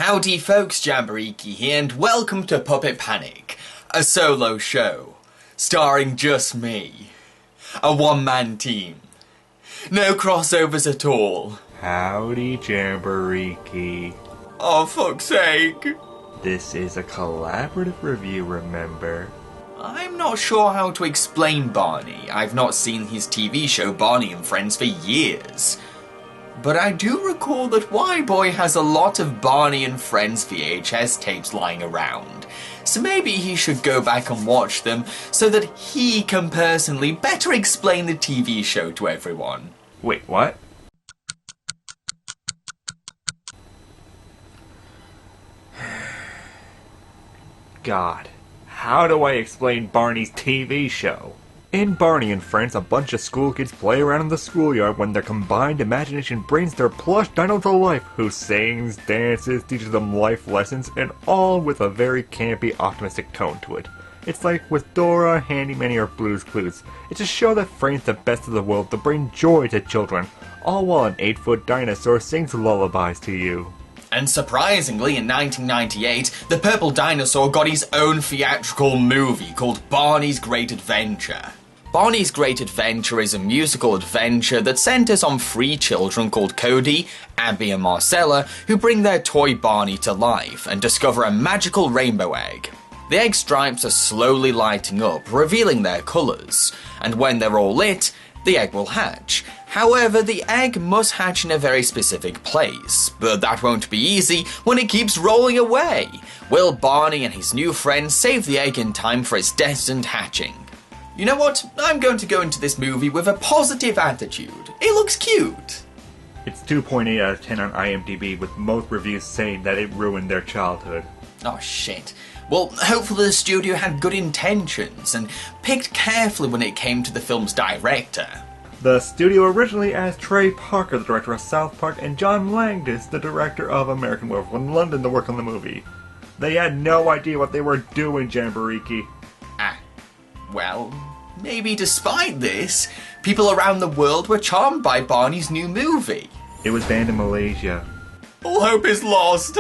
Howdy folks, Jambareeqi here, and welcome to Puppet Panic, a solo show, starring just me, a one-man team, no crossovers at all. Howdy, Jambareeqi. Oh, fuck's sake. This is a collaborative review, remember? I'm not sure how to explain Barney. I've not seen his TV show Barney and Friends for years. But I do recall that WHYBOY has a lot of Barney and Friends VHS tapes lying around. So maybe he should go back and watch them so that he can personally better explain the TV show to everyone. Wait, what? God, how do I explain Barney's TV show? In Barney and Friends, a bunch of school kids play around in the schoolyard when their combined imagination brings their plush dino to life, who sings, dances, teaches them life lessons, and all with a very campy, optimistic tone to it. It's like with Dora, Handy Manny, or Blue's Clues. It's a show that frames the best of the world to bring joy to children, all while an 8-foot dinosaur sings lullabies to you. And surprisingly, in 1998, the purple dinosaur got his own theatrical movie called Barney's Great Adventure. Barney's Great Adventure is a musical adventure that centers on 3 children called Cody, Abby, and Marcella, who bring their toy Barney to life and discover a magical rainbow egg. The egg stripes are slowly lighting up, revealing their colors, and when they're all lit, the egg will hatch. However, the egg must hatch in a very specific place, but that won't be easy when it keeps rolling away. Will Barney and his new friends save the egg in time for its destined hatching? You know what? I'm going to go into this movie with a positive attitude. It looks cute. It's 2.8 out of 10 on IMDb, with most reviews saying that it ruined their childhood. Oh shit. Well, hopefully the studio had good intentions and picked carefully when it came to the film's director. The studio originally asked Trey Parker, the director of South Park, and John Landis, the director of American Werewolf in London, to work on the movie. They had no idea what they were doing, Jambareeqi. Well, maybe despite this, people around the world were charmed by Barney's new movie. It was banned in Malaysia. All hope is lost.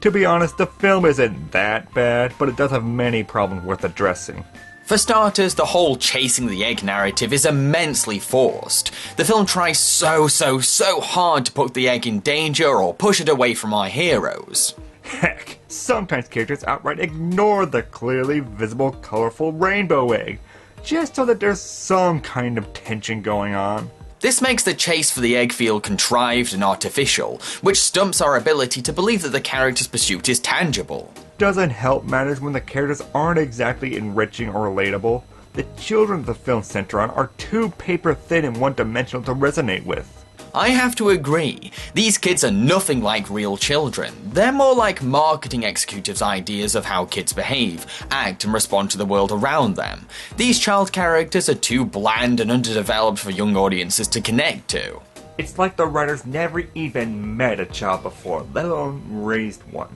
To be honest, the film isn't that bad, but it does have many problems worth addressing. For starters, the whole chasing the egg narrative is immensely forced. The film tries so hard to put the egg in danger or push it away from our heroes. Heck, sometimes characters outright ignore the clearly visible, colorful rainbow egg, just so that there's some kind of tension going on. This makes the chase for the egg feel contrived and artificial, which stumps our ability to believe that the character's pursuit is tangible. Doesn't help matters when the characters aren't exactly enriching or relatable. The children the film center on are too paper thin and one-dimensional to resonate with. I have to agree. These kids are nothing like real children. They're more like marketing executives' ideas of how kids behave, act, and respond to the world around them. These child characters are too bland and underdeveloped for young audiences to connect to. It's like the writers never even met a child before, let alone raised one.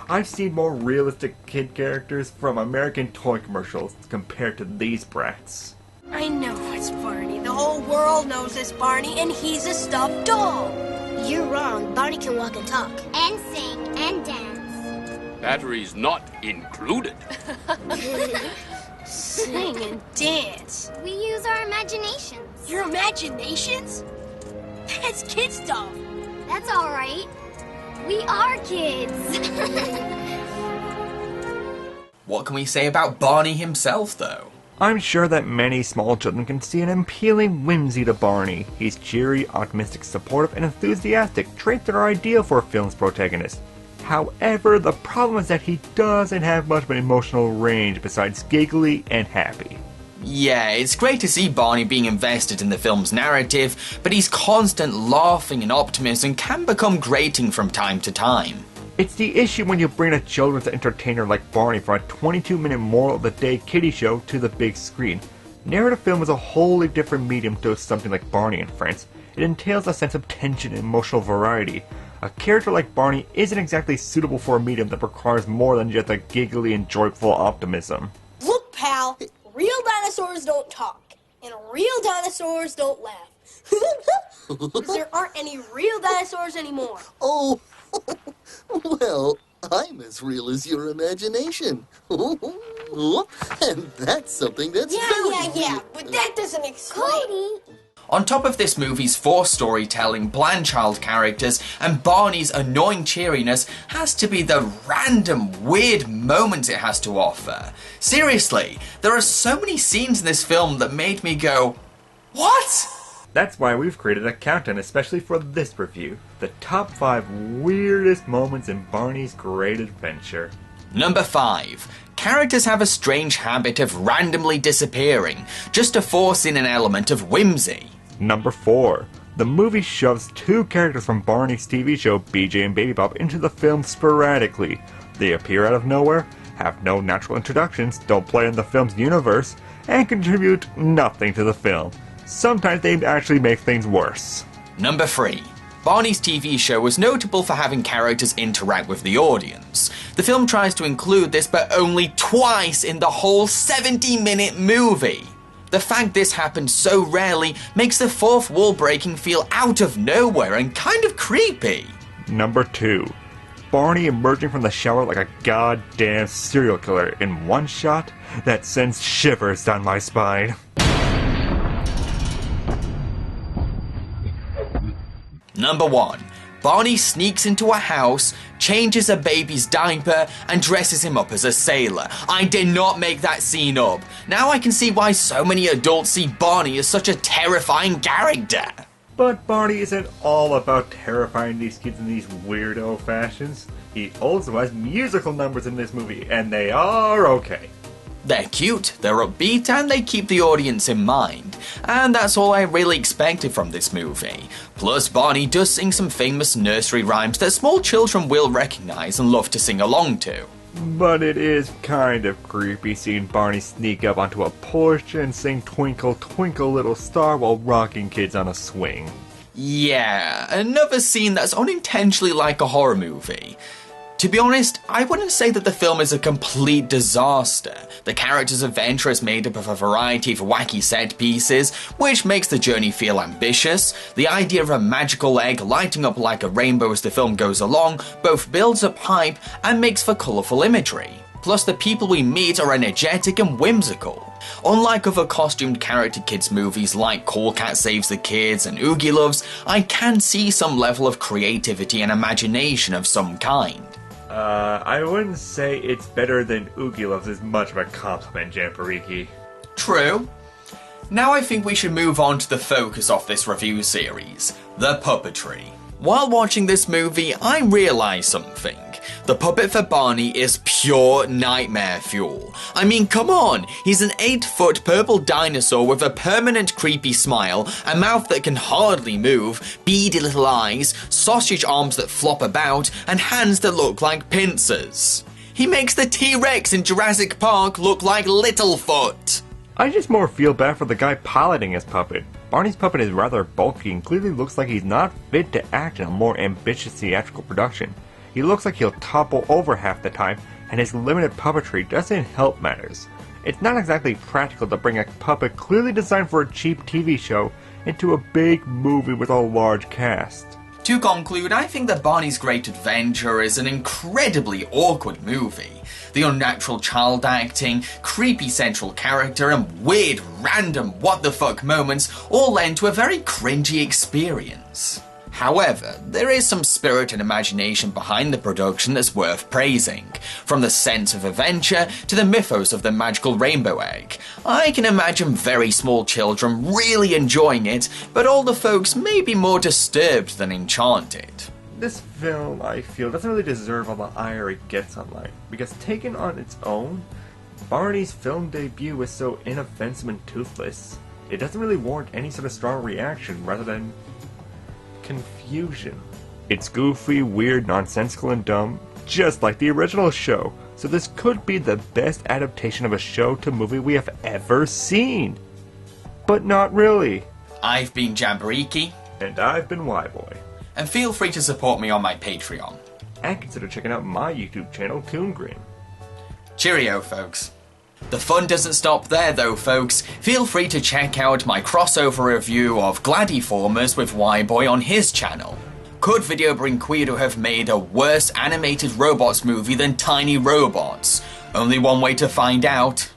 I've seen more realistic kid characters from American toy commercials compared to these brats. I know it's Barney. The whole world knows it's Barney, and he's a stuffed doll. You're wrong. Barney can walk and talk. And sing and dance. Batteries not included. Sing and dance. We use our imaginations. Your imaginations? That's kid stuff. That's all right. We are kids. What can we say about Barney himself, though? I'm sure that many small children can see an appealing whimsy to Barney. He's cheery, optimistic, supportive, and enthusiastic, traits that are ideal for a film's protagonist. However, the problem is that he doesn't have much of an emotional range besides giggly and happy. Yeah, it's great to see Barney being invested in the film's narrative, but his constant laughing and optimism can become grating from time to time. It's the issue when you bring a children's entertainer like Barney from a 22-minute moral-of-the-day kiddie show to the big screen. Narrative film is a wholly different medium to something like Barney and Friends. It entails a sense of tension and emotional variety. A character like Barney isn't exactly suitable for a medium that requires more than just a giggly and joyful optimism. Look, pal, real dinosaurs don't talk, and real dinosaurs don't laugh. There aren't any real dinosaurs anymore. Oh, Well, I'm as real as your imagination. And that's something that's very real. but that doesn't explain. Cody! On top of this movie's forced storytelling, bland child characters, and Barney's annoying cheeriness has to be the random, weird moments it has to offer. Seriously, there are so many scenes in this film that made me go, what? That's why we've created a countdown especially for this review. The top 5 weirdest moments in Barney's Great Adventure. Number 5. Characters have a strange habit of randomly disappearing, just to force in an element of whimsy. Number 4. The movie shoves 2 characters from Barney's TV show BJ and Baby Bop into the film sporadically. They appear out of nowhere, have no natural introductions, don't play in the film's universe, and contribute nothing to the film. Sometimes they actually make things worse. Number 3. Barney's TV show was notable for having characters interact with the audience. The film tries to include this, but only twice in the whole 70-minute movie. The fact this happened so rarely makes the fourth wall breaking feel out of nowhere and kind of creepy. Number 2. Barney emerging from the shower like a goddamn serial killer in one shot that sends shivers down my spine. Number 1. Barney sneaks into a house, changes a baby's diaper, and dresses him up as a sailor. I did not make that scene up. Now I can see why so many adults see Barney as such a terrifying character. But Barney isn't all about terrifying these kids in these weirdo fashions. He also has musical numbers in this movie, and they are okay. They're cute, they're upbeat, and they keep the audience in mind. And that's all I really expected from this movie. Plus, Barney does sing some famous nursery rhymes that small children will recognize and love to sing along to. But it is kind of creepy seeing Barney sneak up onto a porch and sing Twinkle Twinkle Little Star while rocking kids on a swing. Yeah, another scene that's unintentionally like a horror movie. To be honest, I wouldn't say that the film is a complete disaster. The character's adventure is made up of a variety of wacky set pieces, which makes the journey feel ambitious. The idea of a magical egg lighting up like a rainbow as the film goes along both builds up hype and makes for colourful imagery. Plus, the people we meet are energetic and whimsical. Unlike other costumed character kids movies like Cool Cat Saves the Kids and Oogie Loves, I can see some level of creativity and imagination of some kind. I wouldn't say it's better than Oogie Loves is much of a compliment, Jambareeqi. True. Now I think we should move on to the focus of this review series, the puppetry. While watching this movie, I realised something. The puppet for Barney is pure nightmare fuel. I mean, come on, he's an 8-foot purple dinosaur with a permanent creepy smile, a mouth that can hardly move, beady little eyes, sausage arms that flop about, and hands that look like pincers. He makes the T-Rex in Jurassic Park look like Littlefoot. I just more feel bad for the guy piloting his puppet. Barney's puppet is rather bulky and clearly looks like he's not fit to act in a more ambitious theatrical production. He looks like he'll topple over half the time, and his limited puppetry doesn't help matters. It's not exactly practical to bring a puppet clearly designed for a cheap TV show into a big movie with a large cast. To conclude, I think that Barney's Great Adventure is an incredibly awkward movie. The unnatural child acting, creepy central character, and weird random what-the-fuck moments all lend to a very cringy experience. However, there is some spirit and imagination behind the production that's worth praising. From the sense of adventure to the mythos of the magical rainbow egg. I can imagine very small children really enjoying it, but older folks may be more disturbed than enchanted. This film, I feel, doesn't really deserve all the ire it gets online, because taken on its own, Barney's film debut is so inoffensive and toothless. It doesn't really warrant any sort of strong reaction rather than confusion. It's goofy, weird, nonsensical, and dumb, just like the original show, so this could be the best adaptation of a show to movie we have ever seen. But not really. I've been Jambareeqi. And I've been WHYBOY. And feel free to support me on my Patreon. And consider checking out my YouTube channel, Toon Grin. Cheerio, folks. The fun doesn't stop there though, folks. Feel free to check out my crossover review of GLADIFORMERS with WHYBOY on his channel. Could WHYBOY'S have made a worse animated robots movie than Tiny Robots? Only one way to find out.